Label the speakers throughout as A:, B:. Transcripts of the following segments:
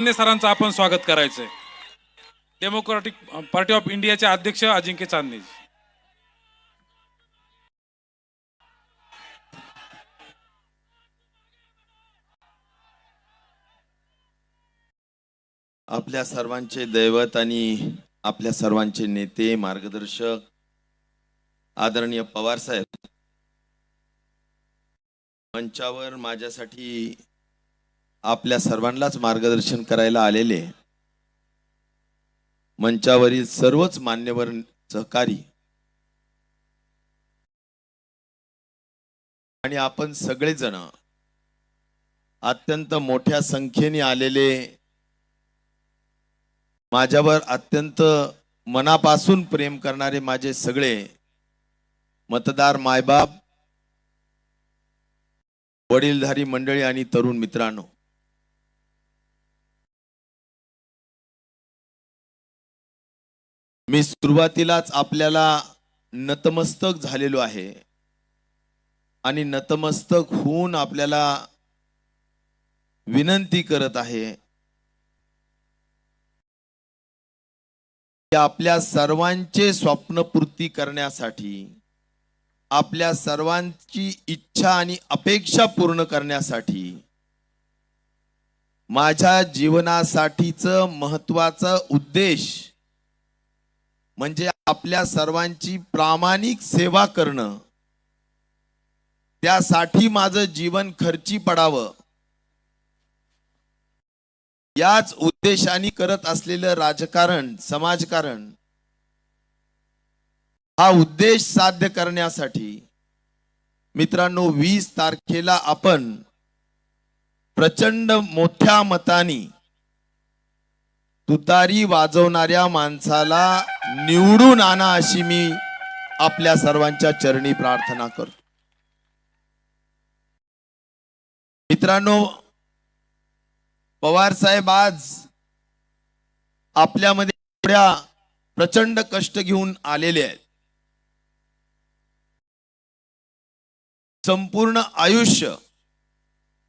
A: सरांचं आपण स्वागत करायचंय। डेमोक्रेटिक पार्टी ऑफ इंडियाचे अध्यक्ष अजिंक्य चांदणे।
B: आपल्या सर्वांचे दैवत आणि आपल्या सर्वांचे नेते मार्गदर्शक आदरणीय पवार साहेब, मंचावर माझ्यासाठी आपल्या सर्वांनाच मार्गदर्शन करायला आलेले मंचावरील सर्वच मान्यवर सहकारी आणि आपण सगळेजण अत्यंत मोठ्या संख्येने आलेले, माझ्यावर अत्यंत मनापासून प्रेम करणारे माझे सगळे मतदार मायबाप, वडीलधारी मंडळी आणि तरुण मित्रांनो, मी सुरुवातीलाच आपल्याला नतमस्तक झालेलो आहे आणि नतमस्तक होऊन आपल्याला विनंती करत आहे की आपल्या सर्वांचे स्वप्नपूर्ती करण्यासाठी, आपल्या सर्वांची इच्छा आणि अपेक्षा पूर्ण करण्यासाठी माझ्या जीवनासाठीचं महत्त्वाचा उद्देश म्हणजे आपल्या सर्वांची प्रामाणिक सेवा करणं, त्यासाठी माझं जीवन खर्ची पडावं, याच उद्देशाने करत असलेलं राजकारण, समाजकारण, हा उद्देश साध्य करण्यासाठी मित्रांनो 20 तारखेला आपण प्रचंड मोठ्या मताने तुतारी वाजवणाऱ्या माणसाला निवडून आणा अशी मी आपल्या सर्वांच्या चरणी प्रार्थना करतो। मित्रांनो, पवार साहेब आज आपल्यामध्ये एवढ्या प्रचंड कष्ट घेऊन आलेले आहेत। संपूर्ण आयुष्य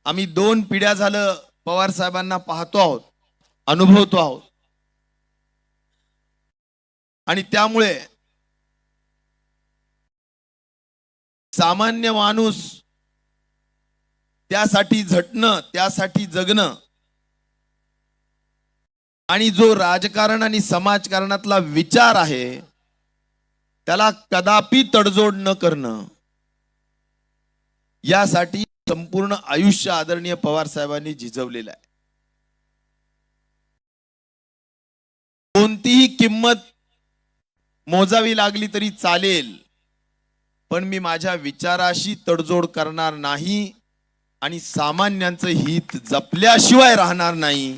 B: आम्ही 2 पिढ्या झालं पवार साहेबांना पाहतो आहोत, अनुभवतो आहोत आणि त्यामुळे सामान्य माणूस त्यासाठी झटणं, त्यासाठी जगणं आणि जो राजकारण आणि समाजकारणातला विचार आहे त्याला कदापि तडजोड न करणं, यासाठी संपूर्ण आयुष्य आदरणीय पवार साहेबांनी झिजवलेलं आहे। कोणतीही किंमत मोजावी लागली तरी चालेल, पण मी माझ्या विचाराशी तडजोड करणार नाही आणि सामान्यांचं हित जपल्याशिवाय राहणार नाही,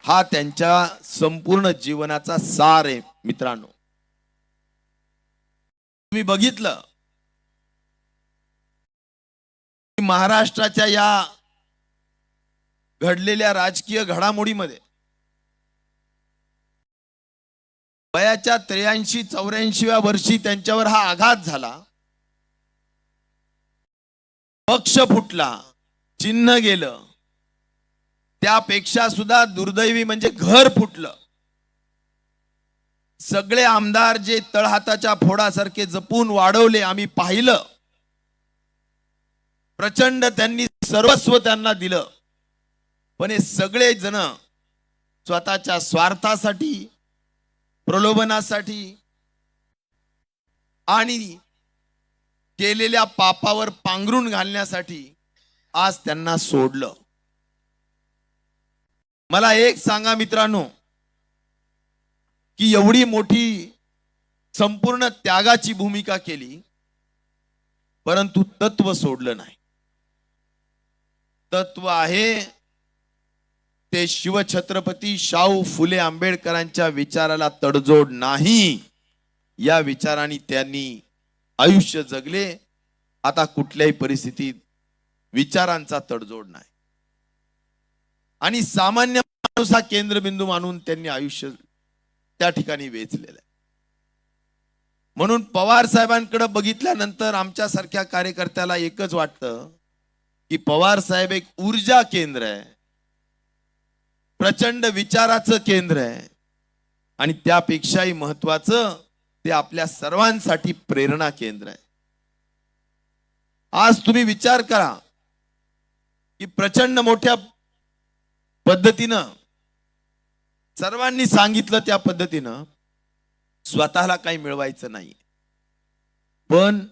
B: हा त्यांच्या संपूर्ण जीवनाचा सार आहे। मित्रांनो, तुम्ही बघितलं की महाराष्ट्राच्या या घडलेल्या राजकीय घडामोडीमध्ये वयाच्या 83-84व्या वर्षी त्यांच्यावर हा आघात झाला, पक्ष फुटला, चिन्ह गेलं, त्यापेक्षा सुद्धा दुर्दैवी म्हणजे घर फुटलं। सगळे आमदार जे तळहाताच्या फोडासारखे जपून वाढवले आम्ही पाहिलं, प्रचंड त्यांनी सर्वस्व त्यांना दिलं, पण हे सगळे जण स्वतःच्या स्वार्थासाठी, प्रलोभनासाठी आणि केलेल्या पापावर पांघरून घालण्यासाठी आज त्यांना सोडलं। मला एक सांगा मित्रांनो, की एवढी मोठी संपूर्ण त्यागाची भूमिका केली परंतु तत्व सोडलं नाही। तत्व आहे ते शिवछत्रपती शाहू फुले आंबेडकरांच्या विचाराला तडजोड नाही, या विचाराने त्यांनी आयुष्य जगले। आता कुठल्याही परिस्थितीत विचारांचा तडजोड नाही आणि सामान्य माणूस हा केंद्रबिंदू मानून त्यांनी आयुष्य त्या ठिकाणी वेचलेलं आहे। म्हणून पवार साहेबांकडे बघितल्यानंतर आमच्या सारख्या कार्यकर्त्याला एकच वाटतं की पवार साहेब एक ऊर्जा केंद्र आहे, प्रचंड विचाराचं केंद्र आहे आणि त्यापेक्षाही महत्वाचं ते आपल्या सर्वांसाठी प्रेरणा केंद्र आहे. आज तुम्ही विचार करा की प्रचंड मोठ्या पद्धतीनं सर्वांनी सांगितलं त्या पद्धतीनं स्वतःला काही मिळवायचं नाही, पण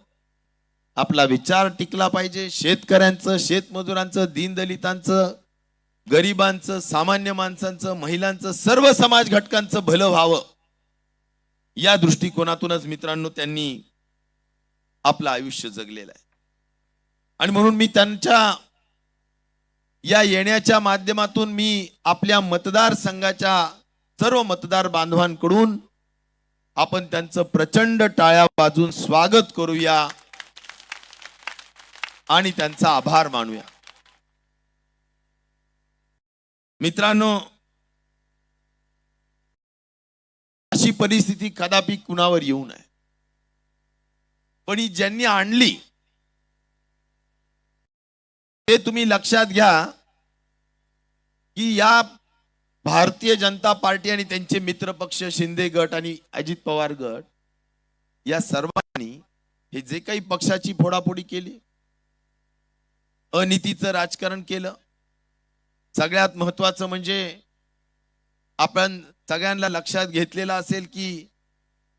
B: आपला विचार टिकला पाहिजे. शेतकऱ्यांचं, शेतमजुरांचं, दीनदलितांचं, गरिबांचं, सामान्य माणसांचं, महिलांचं, सर्व समाज घटकांचं भलं व्हावं या दृष्टिकोनातूनच मित्रांनो त्यांनी आपलं आयुष्य जगलेलं आहे. आणि म्हणून मी त्यांच्या या येण्याच्या माध्यमातून मी आपल्या मतदारसंघाच्या सर्व मतदार बांधवांकडून आपण त्यांचं प्रचंड टाळ्या वाजून स्वागत करूया आणि त्यांचा आभार मानूया. मित्रांनो, अशी परिस्थिती कदापि कुणावर येऊ नये, पण ही ज्यांनी आणली ते तुम्ही लक्षात घ्या की या भारतीय जनता पार्टी आणि त्यांचे मित्र पक्ष शिंदे गट आणि अजित पवार गट या सर्वांनी हे जे काही पक्षाची फोडाफोडी केली, अनितीचं राजकारण केलं, सगळ्यात महत्वाचं म्हणजे आपण सगळ्यांना लक्षात घेतलेलं असेल की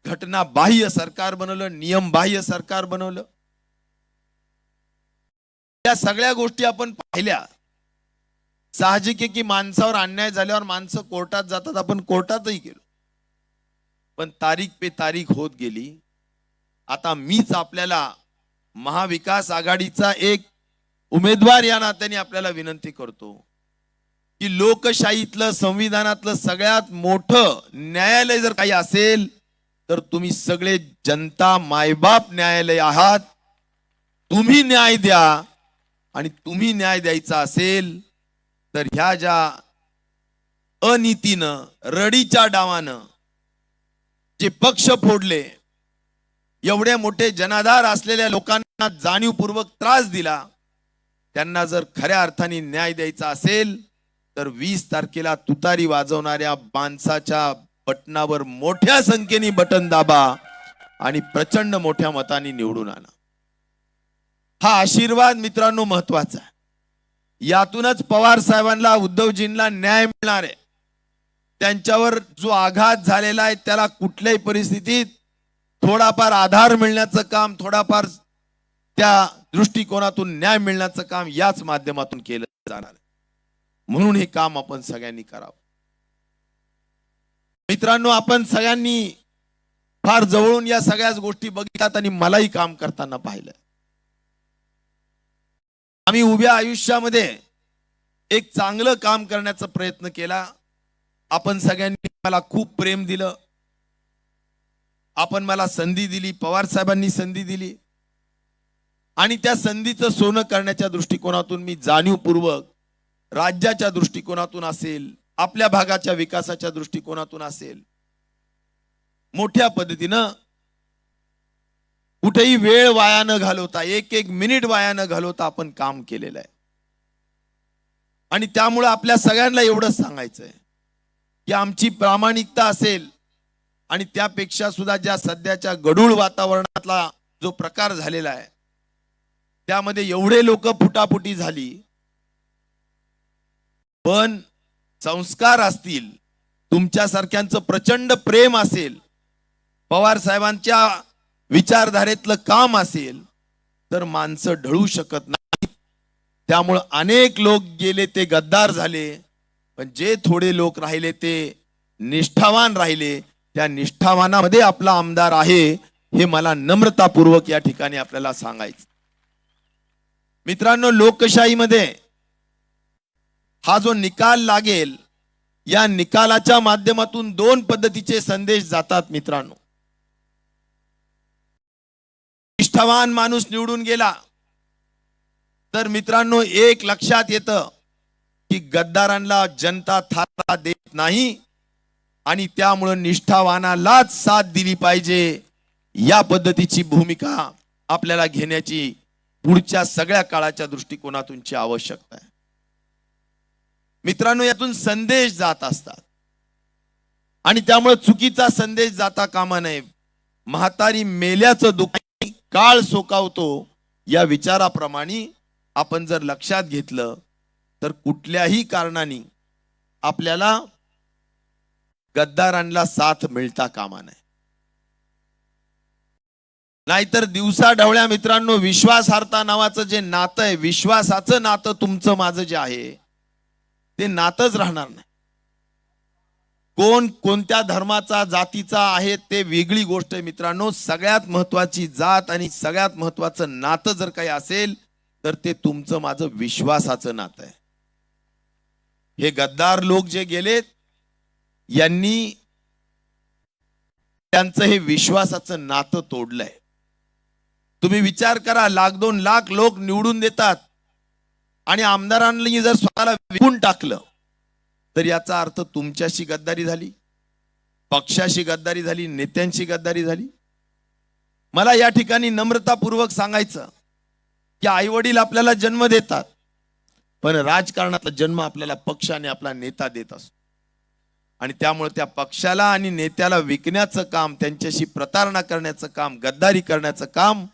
B: घटना बाह्य सरकार बनवलं, नियम बाह्य सरकार बनवलं. या सगळ्या गोष्टी आपण पाहिल्या. साहजिक आहे की माणसावर अन्याय झाल्यावर माणसं कोर्टात जातात, आपण कोर्टातही गेलो, पण तारीख पे तारीख होत गेली. आता मीच आपल्याला महाविकास आघाडीचा एक उमेदवार या नात्याने आपल्याला विनंती करतो की लोकशाहीतलं, संविधानातलं सगळ्यात मोठं न्यायालय जर काही असेल तर तुम्ही सगळे जनता मायबाप न्यायालय आहात. तुम्ही न्याय द्या, आणि तुम्ही न्याय द्यायचा असेल तर ह्या ज्या अनीतीनं, रडीच्या डावानं जे पक्ष फोडले, एवढे मोठे जनाधार असलेल्या लोकांना जाणीवपूर्वक त्रास दिला, त्यांना जर खऱ्या अर्थाने न्याय द्यायचा असेल तर 20 तारखेला तुतारी वाजवणाऱ्या माणसाच्या बटनावर मोठ्या संख्येने बटन दाबा आणि प्रचंड मोठ्या मतांनी निवडून आणा. हा आशीर्वाद मित्रांनो महत्वाचा आहे. यातूनच पवार साहेबांना, उद्धवजींना न्याय मिळणार आहे. त्यांच्यावर जो आघात झालेला आहे त्याला कुठल्याही परिस्थितीत थोडाफार आधार मिळण्याचं काम, थोडाफार त्या दृष्टिकोनातून न्याय मिळण्याचं काम याच माध्यमातून केलं जाणार आहे. म्हणून हे काम आपण सगळ्यांनी करावं. मित्रांनो, आपण सगळ्यांनी फार जवळून या सगळ्याच गोष्टी बघितल्यात आणि मलाही काम करताना पाहिलं. आम्ही उभ्या आयुष्यामध्ये एक चांगलं काम करण्याचा प्रयत्न केला. आपण सगळ्यांनी मला खूप प्रेम दिलं, आपण मला संधी दिली, पवार साहेबांनी संधी दिली, आणि त्या संधीचं सोनं करण्याच्या दृष्टिकोनातून मी जाणीवपूर्वक राज्याच्या दृष्टिकोनातून असेल, आपल्या भागाच्या विकासाच्या दृष्टिकोनातून असेल, मोठ्या पद्धतीनं कुठेही वेळ वाया न घालवता, एक एक मिनिट वाया न घालवता आपण काम केलेलं आहे. आणि त्यामुळे आपल्या सगळ्यांना एवढंच सांगायचंय की आमची प्रामाणिकता असेल, आणि त्यापेक्षा सुद्धा ज्या सध्याच्या गढूळ वातावरणातला जो प्रकार झालेला आहे त्यामध्ये एवढे लोक फुटाफुटी झाली, पण संस्कार असतील, तुमच्यासारख्यांचं प्रचंड प्रेम असेल, पवार साहेबांच्या विचारधारेतलं काम असेल तर माणसं ढळू शकत नाही. त्यामुळे अनेक लोक गेले ते गद्दार झाले, पण जे थोडे लोक राहिले ते निष्ठावान राहिले. त्या निष्ठावानामध्ये आपला आमदार आहे हे मला नम्रतापूर्वक या ठिकाणी आपल्याला सांगायचं. मित्रांनो, लोकशाहीमध्ये हा जो निकाल लागेल, या निकालाच्या माध्यमातून 2 पद्धतीचे संदेश जातात. मित्रांनो, निष्ठावान माणूस निवडून गेला तर मित्रांनो एक लक्षात येतं की गद्दारांना जनता थारा देत नाही, आणि त्यामुळे निष्ठावानालाच साथ दिली पाहिजे. या पद्धतीची भूमिका आपल्याला घेण्याची पुढच्या सगळ्या काळाच्या दृष्टिकोनातूनची आवश्यकता आहे. मित्रांनो, यातून संदेश जात असतात आणि त्यामुळे चुकीचा संदेश जाता कामा नये. म्हातारी मेल्याचं दुःख काळ सोकावतो या विचाराप्रमाणे आपण जर लक्षात घेतलं तर कुठल्याही कारणाने आपल्याला गद्दारांना साथ मिळता कामा नये. नाहीतर दिवसा ढवळ्या मित्रांनो, विश्वासार्हता नावाचं जे नातं आहे, विश्वासाचं नातं तुमचं माझं जे आहे ते नातंच राहणार नाही. कोण कोणत्या धर्माचा जातीचा आहे ते वेगळी गोष्ट आहे मित्रांनो. सगळ्यात महत्वाची जात आणि सगळ्यात महत्वाचं नातं जर काही असेल तर ते तुमचं माझं विश्वासाचं नातं आहे. हे गद्दार लोक जे गेलेत यांनी त्यांचं हे विश्वासाचं नातं तोडलंय. तुम्ही विचार करा, 1,00,000-2,00,000 लोक निवडून देतात आणि आमदारांनी जर स्वतःला विकून टाकलं तर याचा अर्थ तुमच्याशी गद्दारी झाली, पक्षाशी गद्दारी झाली, नेत्यांशी गद्दारी झाली. मला या ठिकाणी नम्रतापूर्वक सांगायचं की आई वडील आपल्याला जन्म देतात, पण राजकारणातला जन्म आपल्याला पक्ष आणि आपला नेता देत असतो. आणि त्यामुळे त्या पक्षाला आणि नेत्याला विकण्याचं काम, त्यांच्याशी प्रतारणा करण्याचं काम, गद्दारी करण्याचं काम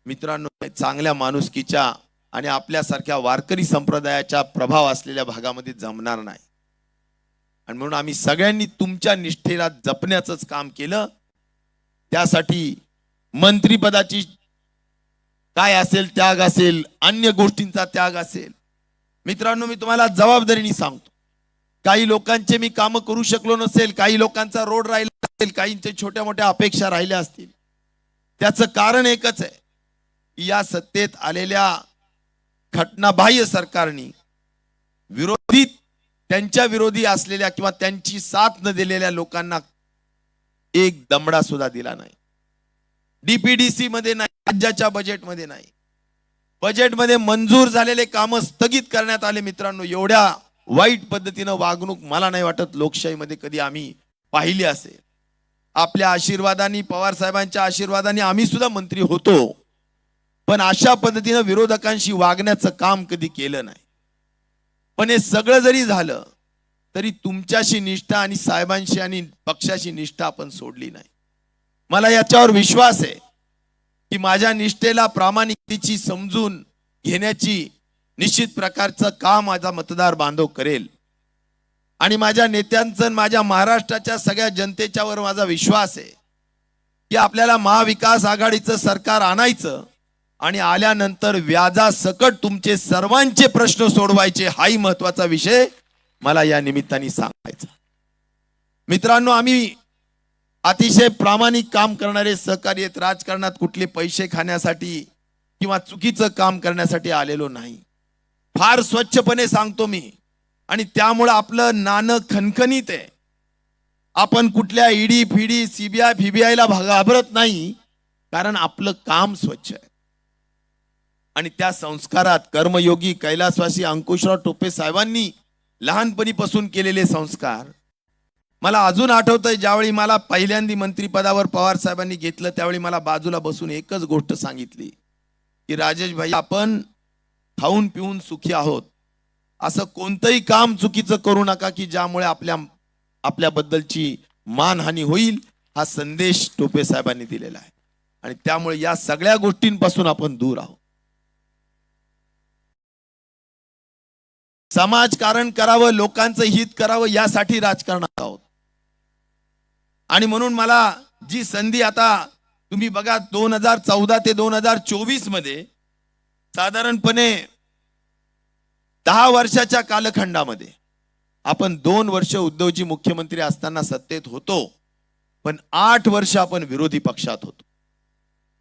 B: मित्रांनो चांगल्या माणुसकीच्या आणि आपल्यासारख्या वारकरी संप्रदायाच्या प्रभाव असलेल्या भागामध्ये जमणार नाही. आणि म्हणून आम्ही सगळ्यांनी तुमच्या निष्ठेला जपण्याचंच काम केलं. त्यासाठी मंत्रिपदाची काय असेल त्याग असेल, अन्य गोष्टींचा त्याग असेल. मित्रांनो, मी तुम्हाला जबाबदारीने सांगतो, काही लोकांचे मी काम करू शकलो नसेल, काही लोकांचा रोड राहिला असेल, काहींचे छोट्या मोठ्या अपेक्षा राहिल्या असतील. त्याचं कारण एकच आहे, या सत्तेत आलेल्या घटनाबाह्य सरकारने विरोधी, त्यांच्या विरोधी असलेल्या किंवा त्यांची साथ न दिलेल्या लोकांना एक दमडा सुद्धा दिला नाही. डीपीडीसी मध्ये नाही, राज्याच्या बजेटमध्ये नाही. बजेटमध्ये मंजूर झालेले काम स्थगित करण्यात आले. मित्रांनो, एवढ्या वाईट पद्धतीनं वागणूक मला नाही वाटत लोकशाहीमध्ये कधी आम्ही पाहिली असेल. आपल्या आशीर्वादाने, पवार साहेबांच्या आशीर्वादाने आम्ही सुद्धा मंत्री होतो, पण अशा पद्धतीनं विरोधकांशी वागण्याचं काम कधी केलं नाही. पण हे सगळं जरी झालं तरी तुमच्याशी निष्ठा आणि साहेबांशी आणि पक्षाशी निष्ठा आपण सोडली नाही. मला याच्यावर विश्वास आहे की माझ्या निष्ठेला, प्रामाणिकतेची समजून घेण्याची निश्चित प्रकारचं काम माझा मतदार बांधव करेल. आणि माझ्या नेत्यांचं, माझ्या महाराष्ट्राच्या सगळ्या जनतेच्यावर माझा विश्वास आहे की आपल्याला महाविकास आघाडीचं सरकार आणायचं आणि आल्यानंतर व्याजासकट तुमचे सर्वांचे प्रश्न सोडवायचे, हाही महत्वाचा विषय मला या निमित्ताने सांगायचा. मित्रांनो, आम्ही अतिशय प्रामाणिक काम करणारे सहकारी आहेत. राजकारणात कुठले पैसे खाण्यासाठी किंवा चुकीचं काम करण्यासाठी आलेलो नाही. फार स्वच्छपणे सांगतो मी, आणि त्यामुळे आपलं नाणं खणखणीत आहे. आपण कुठल्या ईडी फिडी, सीबीआय फिबीआयला घाबरत नाही, कारण आपलं काम स्वच्छ आहे. आणि त्या संस्कारात कर्मयोगी कैलासवासी अंकुशराव टोपे साहेबांनी लहानपणीपासून केलेले संस्कार मला अजून आठवतंय. ज्यावेळी मला पहिल्यांदा मंत्रिपदावर पवार साहेबांनी घेतलं त्यावेळी मला बाजूला बसून एकच गोष्ट सांगितली की राजेश भाई, आपण खाऊन पिऊन सुखी आहोत, असं कोणतंही काम चुकीचं करू नका की ज्यामुळे आपल्याबद्दलची मानहानी होईल. हा संदेश टोपे साहेबांनी दिलेला आहे. आणि त्यामुळे या सगळ्या गोष्टींपासून आपण दूर आहोत. समाजकारण करावं, लोकांचं हित करावं, यासाठी राजकारणात आहोत. आणि म्हणून मला जी संधी, आता तुम्ही बघा, 2014 ते 2024 मध्ये साधारणपणे 10 वर्षाच्या कालखंडामध्ये आपण 2 वर्ष उद्धवजी मुख्यमंत्री असताना सत्तेत होतो, पण 8 वर्ष आपण विरोधी पक्षात होतो.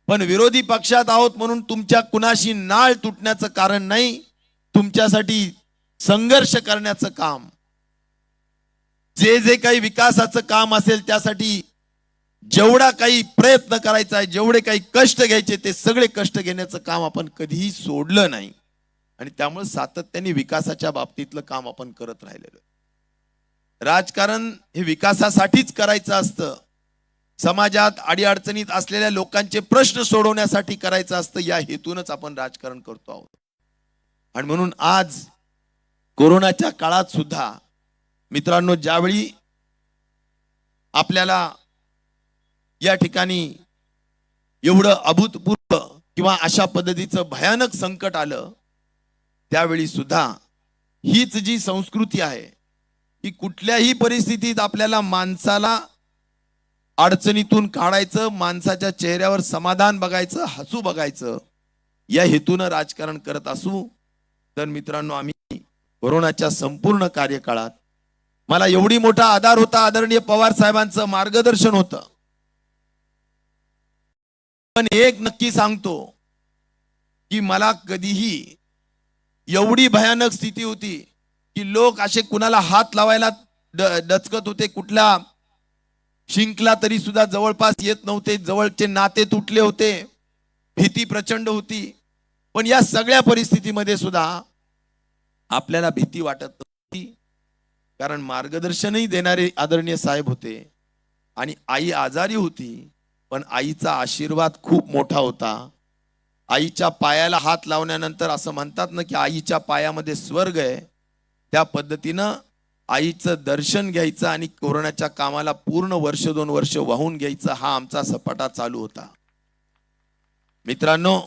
B: पण विरोधी पक्षात आहोत म्हणून तुमच्या कुणाशी नाळ तुटण्याचं कारण नाही. तुमच्यासाठी संघर्ष करण्याचं काम, जे काही विकासाचं काम असेल त्यासाठी जेवढा काही प्रयत्न करायचा आहे, जेवढे काही कष्ट घ्यायचे, ते सगळे कष्ट घेण्याचं काम आपण कधीही सोडलं नाही. आणि त्यामुळे सातत्याने विकासाच्या बाबतीतलं काम आपण करत राहिलेलो. राजकारण हे विकासासाठीच करायचं असतं. समाजात अडीअडचणीत असलेल्या लोकांचे प्रश्न सोडवण्यासाठी करायचं असतं. या हेतूनच आपण राजकारण करतो आहोत. आणि म्हणून आज कोरोनाच्या काळात सुद्धा मित्रांनो, ज्यावेळी आपल्याला या ठिकाणी एवढं अभूतपूर्व किंवा अशा पद्धतीचं भयानक संकट आलं, त्यावेळी सुद्धा हीच जी संस्कृती आहे की कुठल्याही परिस्थितीत आपल्याला माणसाला अडचणीतून काढायचं, माणसाच्या चेहऱ्यावर समाधान बघायचं, हसू बघायचं, या हेतूनं राजकारण करत असू तर मित्रांनो, आम्ही कोरोनाच्या संपूर्ण कार्यकाळात मला एवढी मोठा आधार होता, आदरणीय पवार साहेबांचं मार्गदर्शन होतं. पण एक नक्की सांगतो की मला कधीही एवढी भयानक स्थिती होती की लोक असे कुणाला हात लावायला डचकत होते, कुठला शिंकला तरी सुद्धा जवळपास येत नव्हते, जवळचे नाते तुटले होते, भीती प्रचंड होती. पण या सगळ्या परिस्थितीमध्ये सुद्धा आपल्याला भीती वाटत नव्हती, कारण मार्गदर्शनही देणारे आदरणीय साहेब होते आणि आई आजारी होती, पण आईचा आशीर्वाद खूप मोठा होता. आईच्या पायाला हात लावल्यानंतर असं म्हणतात ना की आईच्या पायामध्ये स्वर्ग आहे, त्या पद्धतीनं आईचं दर्शन घ्यायचं आणि कोरोनाच्या कामाला पूर्ण वर्ष 2 वर्ष वाहून घ्यायचं, हा आमचा सपाटा चालू होता. मित्रांनो,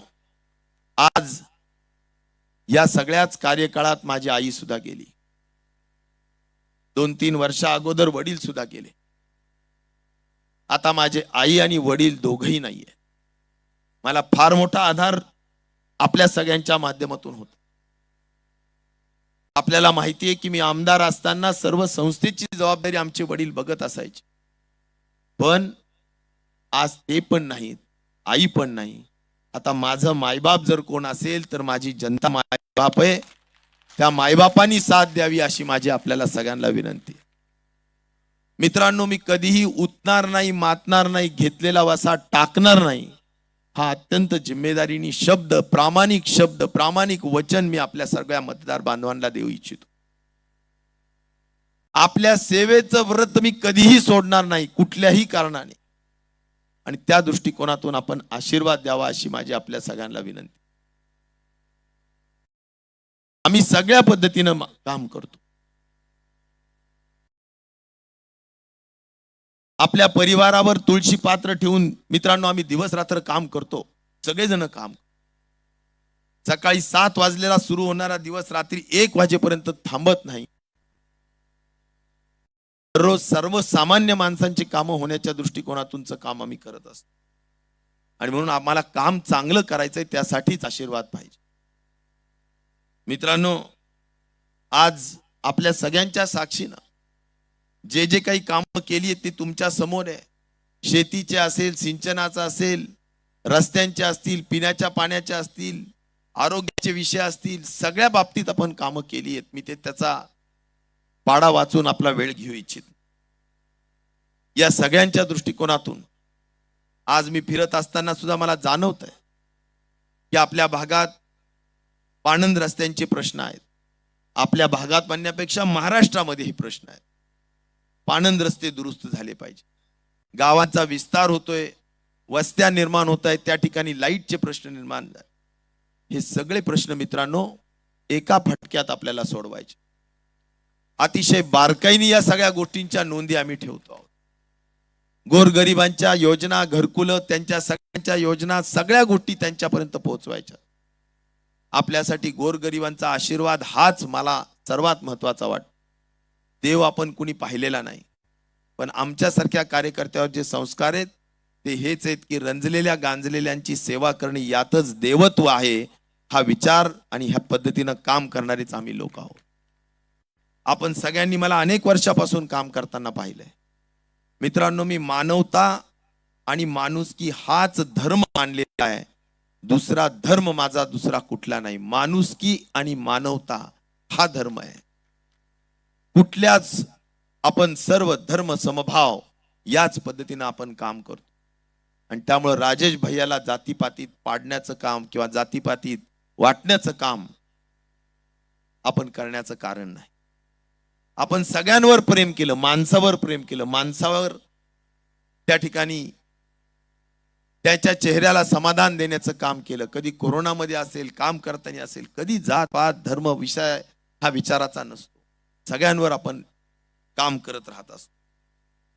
B: आज या सगळ्याच कार्यकाळात माझी आई सुद्धा गेली. 2-3 वर्षा अगोदर वडील सुद्धा गेले. आता माझे आई आणि वडील दोघही नाहीये. मला फार मोठा आधार आपल्या सगळ्यांच्या माध्यमातून होता. आपल्याला माहिती आहे की मी आमदार असताना सर्व संस्थेची जबाबदारी आमचे वडील बघत असायचे, पण आज ते पण नाहीत, आई पण नाही. आता माझं मायबाप जर कोण असेल तर माझी जनता मायबाप आहे. त्या मायबापांनी साथ द्यावी अशी माझी आपल्याला सगळ्यांना विनंती. मित्रांनो, मी कधीही उतणार नाही, मातणार नाही, घेतलेला वसा टाकणार नाही, हा अत्यंत जिम्मेदारीने शब्द, प्रामाणिक वचन मी आपल्या सगळ्या मतदार बांधवांना देऊ इच्छितो. आपल्या सेवेचं व्रत मी कधीही सोडणार नाही कुठल्याही कारणाने, आणि त्या दृष्टिकोनातून आपण आशीर्वाद द्यावा अशी माझी आपल्या सगळ्यांना विनंती. आम्ही सगळ्या पद्धतीनं काम करतो. आपल्या परिवारावर तुळशी पात्र ठेवून मित्रांनो आम्ही दिवस रात्र काम करतो, सगळेजण काम. सकाळी 7 वाजलेला सुरू होणारा दिवस रात्री 1 वाजेपर्यंत थांबत नाही. रोज सर्वसामान्य माणसांची कामं होण्याच्या दृष्टिकोनातूनच काम आम्ही करत असतो, आणि म्हणून आम्हाला काम चांगलं करायचंय, त्यासाठीच आशीर्वाद पाहिजे. मित्रांनो, आज आपल्या सगळ्यांच्या साक्षीनं जे जे काही कामं केली आहेत ते तुमच्या समोर आहे. शेतीचे असेल, सिंचनाचा असेल, रस्त्यांचे असतील, पिण्याच्या पाण्याच्या असतील, आरोग्याचे विषय असतील, सगळ्या बाबतीत आपण कामं केली आहेत. मी त्याचा पाडा वाचून आपला वेळ घेऊ इच्छित. या सगळ्यांच्या दृष्टिकोनातून आज मी फिरत असताना सुद्धा मला जाणवत आहे की आपल्या भागात पाणंद रस्त्यांचे प्रश्न आहेत. आपल्या भागात म्हणण्यापेक्षा महाराष्ट्रामध्ये हे प्रश्न आहेत. पाणंद रस्ते दुरुस्त झाले पाहिजे. गावांचा विस्तार होतोय, वस्त्या निर्माण होत आहेत, त्या ठिकाणी लाईटचे प्रश्न निर्माण झाले. हे सगळे प्रश्न मित्रांनो एका फटक्यात आपल्याला सोडवायचे. अतिशय बारकाईने या सगळ्या गोष्टींच्या नोंदी आम्ही ठेवतो आहोत. गोरगरिबांच्या योजना, घरकुलं, त्यांच्या सगळ्यांच्या योजना, सगळ्या गोष्टी त्यांच्यापर्यंत पोहोचवायच्या. आपल्यासाठी गोरगरिबांचा आशीर्वाद हाच मला सर्वात महत्वाचा वाटतो. देव आपण कुणी पाहिलेला नाही, पण आमच्यासारख्या कार्यकर्त्यावर जे संस्कार आहेत ते हेच आहेत की रंजलेल्या गांजलेल्यांची सेवा करणे यातच देवत्व आहे. हा विचार आणि ह्या पद्धतीनं काम करणारेच आम्ही लोक आहोत. आपण सगळ्यांनी मला अनेक वर्षापासून काम करताना पाहिलंय. मित्रांनो, मी मानवता आणि माणुसकी हाच धर्म मानलेला आहे. दुसरा धर्म माझा दुसरा कुठला नाही. माणुसकी आणि मानवता हा धर्म आहे. कुठल्याच आपण सर्व धर्म समभाव याच पद्धतीनं आपण काम करतो, आणि त्यामुळे राजेश भैयाला जातीपातीत पाडण्याचं काम किंवा जातीपातीत वाटण्याचं काम आपण करण्याचं कारण नाही. आपण सगळ्यांवर प्रेम केलं, माणसावर प्रेम केलं, माणसावर त्या ठिकाणी त्याच्या चेहऱ्याला समाधान देण्याचं काम केलं. कधी कोरोनामध्ये असेल, काम करताना असेल, कधी जात पात धर्म विषय हा विचाराचा नसतो. सगळ्यांवर आपण काम करत राहत असतो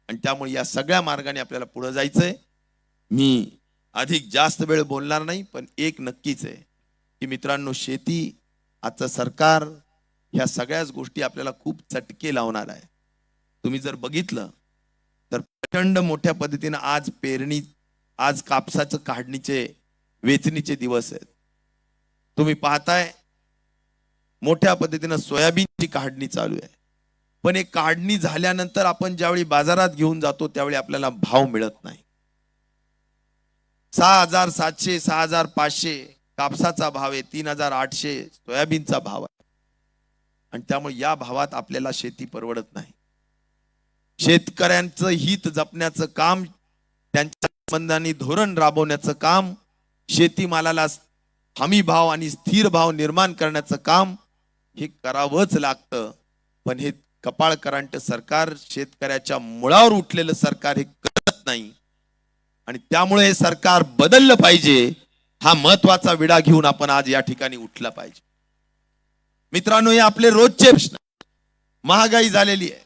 B: आणि त्यामुळे या सगळ्या मार्गाने आपल्याला पुढे जायचंय. मी अधिक जास्त वेळ बोलणार नाही, पण एक नक्कीच आहे की मित्रांनो, शेती, आजचं सरकार, ह्या सगळ्याच गोष्टी आपल्याला खूप चटके लावणार आहे. तुम्ही जर बघितलं तर प्रचंड मोठ्या पद्धतीने आज पेरणी, आज कापसाचं काढणीचे, वेचणीचे दिवस आहेत. तुम्ही पाहताय मोठ्या पद्धतीने सोयाबीनची काढणी चालू आहे. पण एक काढणी झाल्यानंतर आपण ज्यावेळी बाजारात घेऊन जातो त्यावेळी आपल्याला भाव मिळत नाही. 6,700 6,500 कापसाचा भाव आहे, 3,800 सोयाबीनचा भाव आहे. आणि त्यामुळे या भावात आपल्याला शेती परवडत नाही. शेतकऱ्यांचं हित जपण्याचं काम, त्यांच्या संबंधाने धोरण राबवण्याचं काम, शेतीमालाला हमी भाव आणि स्थिर भाव निर्माण करण्याचं काम हे करावंच लागतं. पण हे कपाळकरांट सरकार, शेतकऱ्याच्या मुळावर उठलेलं सरकार हे करत नाही आणि त्यामुळे हे सरकार बदललं पाहिजे. हा महत्वाचा विडा घेऊन आपण आज या ठिकाणी उठला पाहिजे. मित्रांनो, हे आपले रोजचे प्रश्न. महागाई झालेली आहे,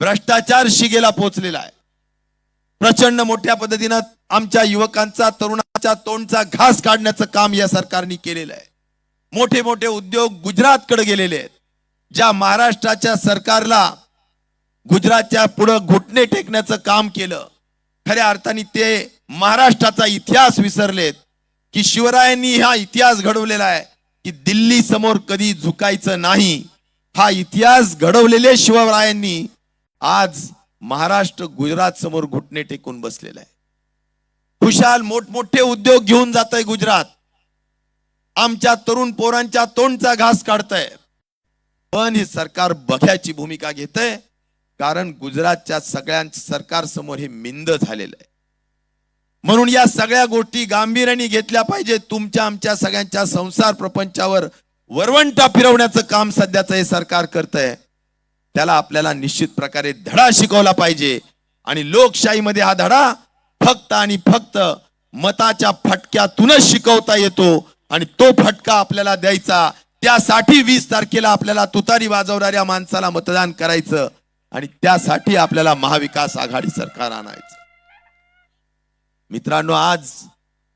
B: भ्रष्टाचार शिगेला पोहोचलेला आहे, प्रचंड मोठ्या पद्धतीनं आमच्या युवकांचा, तरुणांच्या तोंडचा घास काढण्याचं काम या सरकारने केलेलं आहे. मोठे मोठे उद्योग गुजरातकडे गेलेले आहेत. ज्या महाराष्ट्राच्या सरकारला गुजरातच्या पुढे घुटणे टेकण्याचं काम केलं, खऱ्या अर्थाने ते महाराष्ट्राचा इतिहास विसरलेत की शिवरायांनी हा इतिहास घडवलेला आहे की दिल्ली समोर कधी झुकायचं नाही. हा इतिहास घडवलेले शिवरायांनी आज महाराष्ट्र गुजरात समोर घुटणे टेकून बसलेला आहे. खुशाल मोठमोठे उद्योग घेऊन जात आहे गुजरात, आमच्या तरुण पोरांच्या तोंडचा घास काढतंय. पण हे सरकार बघ्याची भूमिका घेतंय, कारण गुजरातच्या सगळ्या सरकार समोर हे मिंद झालेलं आहे. म्हणून या सगळ्या गोष्टी गांभीर्याने घेतल्या पाहिजे. तुमच्या आमच्या सगळ्यांच्या संसार प्रपंचावर वरवंटा फिरवण्याचं काम सध्याचं हे सरकार करतंय. त्याला आपल्याला निश्चित प्रकारे धडा शिकवला पाहिजे आणि लोकशाहीमध्ये हा धडा फक्त आणि फक्त मताच्या फटक्यातूनच शिकवता येतो आणि तो फटका आपल्याला द्यायचा. त्यासाठी 20 तारखेला आपल्याला तुतारी वाजवणाऱ्या माणसाला मतदान करायचं आणि त्यासाठी आपल्याला महाविकास आघाडी सरकार आणायचं. मित्रांनो, आज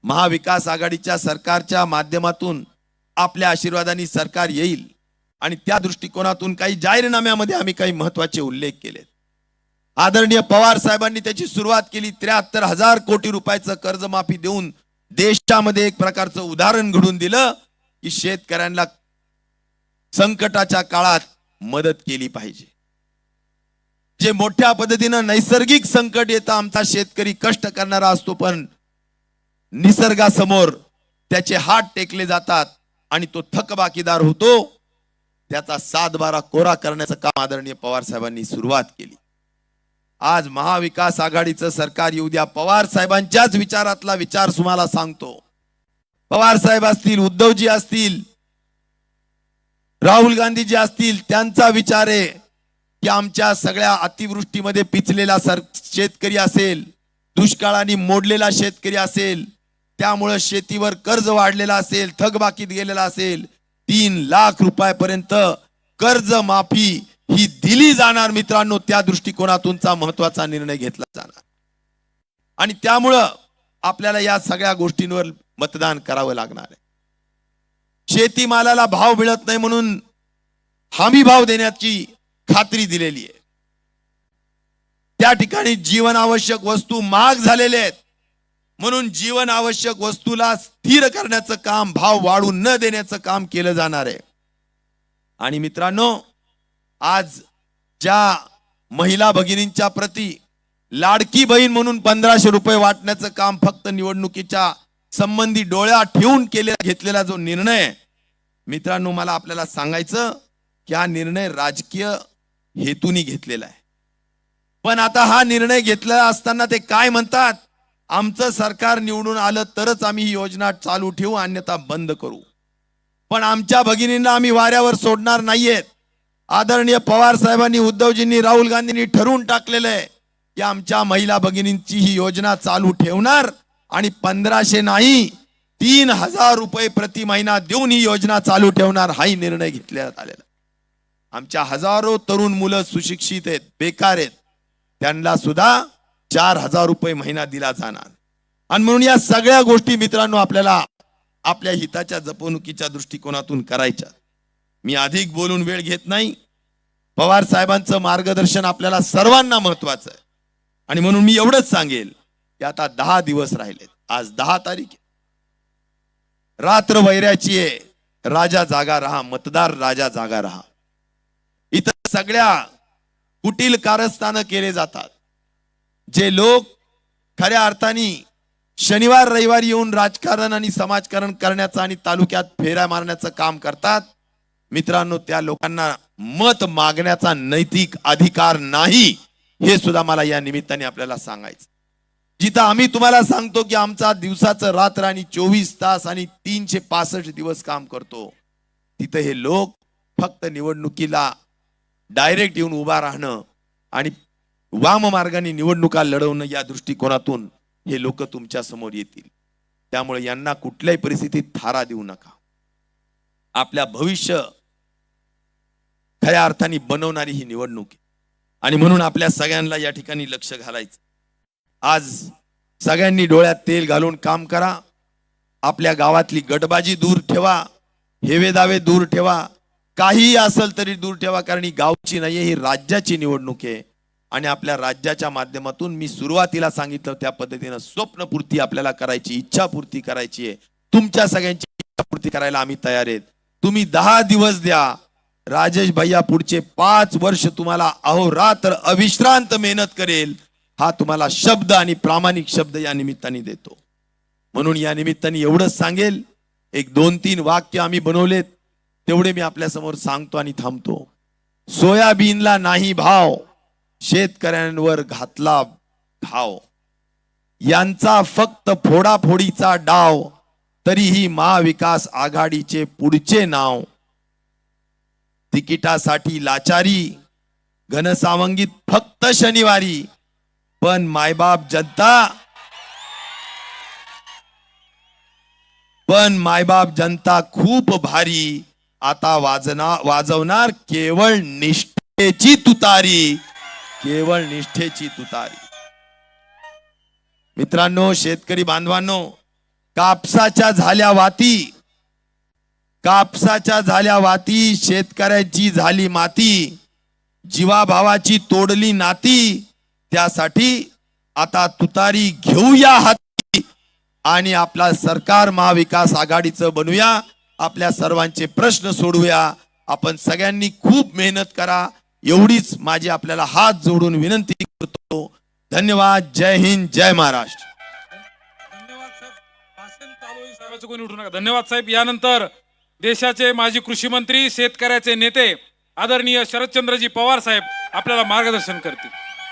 B: महाविकास आघाडीच्या सरकारच्या माध्यमातून आपल्या आशीर्वादाने सरकार येईल आणि त्या दृष्टिकोनातून काही जाहीरनाम्यामध्ये आम्ही काही महत्वाचे उल्लेख केलेत. आदरणीय पवार साहेबांनी त्याची सुरुवात केली. 73,000 कोटी रुपयाचं कर्जमाफी देऊन देशामध्ये एक प्रकारचं उदाहरण घडून दिलं की शेतकऱ्यांना संकटाच्या काळात मदत केली पाहिजे. जे मोठ्या पद्धतीनं नैसर्गिक संकट येतं, आमचा शेतकरी कष्ट करणारा असतो, पण निसर्गासमोर त्याचे हात टेकले जातात आणि तो थकबाकीदार होतो. त्याचा 7/12 कोरा करण्याचं काम आदरणीय पवार साहेबांनी सुरुवात केली. आज महाविकास आघाडीचं सरकार येऊ द्या. पवार साहेबांच्याच विचारातला विचार तुम्हाला सांगतो. पवार साहेब असतील, उद्धवजी असतील, राहुल गांधीजी असतील, त्यांचा विचार आहे की आमच्या सगळ्या अतिवृष्टीमध्ये पिचलेला शेतकरी असेल, दुष्काळाने मोडलेला शेतकरी असेल, त्यामुळे शेतीवर कर्ज वाढलेला असेल, थकबाकीत गेलेला असेल, 3 लाख रुपयापर्यंत कर्ज माफी ही दिली जाणार. मित्रांनो, त्या दृष्टिकोनातूनचा महत्वाचा निर्णय घेतला जाणार आणि त्यामुळं आपल्याला या सगळ्या गोष्टींवर मतदान करावं लागणार आहे. शेतीमालाला भाव मिळत नाही म्हणून हमी भाव देण्याची खात्री दिलेली आहे. त्या ठिकाणी जीवनावश्यक वस्तू महाग झालेले आहेत म्हणून जीवन आवश्यक वस्तूला स्थिर करण्याचं काम, भाव वाढू न देण्याचं काम केलं जाणार आहे. आणि मित्रांनो, आज ज्या महिला भगिनींच्या प्रती लाडकी बहीण म्हणून 1500 रुपये वाटण्याचं काम फक्त निवडणुकीच्या संबंधी डोळ्यात ठेवून घेतलेला जो निर्णय, मित्रांनो, मला आपल्याला सांगायचं की हा निर्णय राजकीय हेतूनी घेतलेला आहे. पण आता हा निर्णय घेतलेला असताना ते काय म्हणतात, आमचं सरकार निवडून आलं तरच आम्ही ही योजना चालू ठेवू, अन्यथा बंद करू. पण आमच्या भगिनींना आम्ही वाऱ्यावर सोडणार नाहीयेत. आदरणीय पवार साहेबांनी, उद्धवजींनी, राहुल गांधींनी ठरवून टाकलेलं आहे की आमच्या महिला भगिनींची ही योजना चालू ठेवणार आणि 1500 नाही 3000 रुपये प्रति महिना देऊन ही योजना चालू ठेवणार, हाही निर्णय घेतण्यात आलेला. आमच्या हजारो तरुण मुलं सुशिक्षित आहेत, बेकार आहेत, त्यांना सुद्धा 4,000 रुपये महिना दिला जाणार. आणि म्हणून या सगळ्या गोष्टी मित्रांनो आपल्याला आपल्या हिताच्या जपणुकीच्या दृष्टिकोनातून करायच्या. मी अधिक बोलून वेळ घेत नाही. पवार साहेबांचं मार्गदर्शन आपल्याला सर्वांना महत्वाचं आहे. आणि म्हणून मी एवढंच सांगेल की आता 10 दिवस राहिलेत. आज 10 तारीख आहे. रात्र वैऱ्याची आहे. राजा जागा रहा, मतदार राजा जागा रहा. इतर सगळ्या कुटील कारस्थानं केले जातात. जे लोक खऱ्या अर्थाने शनिवार रविवार येऊन राजकारण आणि समाजकारण करण्याचं आणि तालुक्यात फेऱ्या मारण्याचं काम करतात, मित्रांनो, त्या लोकांना मत मागण्याचा नैतिक अधिकार नाही, हे सुद्धा मला या निमित्ताने आपल्याला सांगायचं. जिथं आम्ही तुम्हाला सांगतो की आमचा दिवसाचं रात्र आणि 24 तास आणि 365 दिवस काम करतो, तिथं हे लोक फक्त निवडणुकीला डायरेक्ट येऊन उभा राहणं आणि वाम मार्गाने निवडणुका लढवणं या दृष्टिकोनातून हे लोक तुमच्या समोर येतील. त्यामुळे यांना कुठल्याही परिस्थितीत थारा देऊ नका. आपल्या भविष्य खऱ्या अर्थाने बनवणारी ही निवडणूक आहे. आणि म्हणून आपल्या सगळ्यांना या ठिकाणी लक्ष घालायचं. आज सगळ्यांनी डोळ्यात तेल घालून काम करा. आपल्या गावातली गटबाजी दूर ठेवा, हेवेदावे दूर ठेवा, काही असेल तरी दूर ठेवा. कारण ही गावची नाही, ही राज्याची निवडणूक आहे. आणि आपल्या राज्याच्या माध्यमातून मी सुरुवातीला सांगितलं त्या पद्धतीनं स्वप्नपूर्ती आपल्याला करायची, इच्छापूर्ती करायची आहे. तुमच्या सगळ्यांची इच्छापूर्ती करायला आम्ही तयार आहेत. तुम्ही 10 दिवस द्या. राजेश भैया पुढचे 5 वर्ष तुम्हाला अहोरात्र अविश्रांत मेहनत करेल, हा तुम्हाला शब्द आणि प्रामाणिक शब्द या निमित्ताने देतो. म्हणून या निमित्ताने एवढंच सांगेल, एक 2-3 वाक्य आम्ही बनवलेत, तेवढे मी आपल्या समोर सांगतो आणि थांबतो. सोयाबीनला नाही भाव, शेतकऱ्यांवर घातला घाव, यांचा फक्त फोडाफोडीचा डाव, तरीही महाविकास आघाडीचे पुढचे नाव. तिकिटासाठी लाचारी, घनसावंगीत फक्त शनिवारी, पण मायबाप जनता खूप भारी. आता वाजवणार केवळ निष्ठेची तुतारी, केवळ निष्ठेची तुतारी. मित्रांनो, शेतकरी बांधवांनो, कापसाच्या झाल्या वाती, शेतकऱ्याची झाली माती, जीवाभावाची तोडली नाती. त्यासाठी आता तुतारी घेऊया हाती आणि आपला सरकार महाविकास आघाडीचं बनवूया. आपल्या सर्वांचे प्रश्न सोडवूया. आपण सगळ्यांनी खूप मेहनत करा, एवढीच माझी आपल्याला हात जोडून विनंती करतो. धन्यवाद. जय हिंद, जय महाराष्ट्र.
A: धन्यवाद साहेब. भाषण चालू आहे, साहेबाचं कोणी उठू नका. धन्यवाद साहेब. यानंतर देशाचे माजी कृषी मंत्री, शेतकऱ्याचे नेते आदरणीय शरदचंद्रजी पवार साहेब आपल्याला मार्गदर्शन करतील.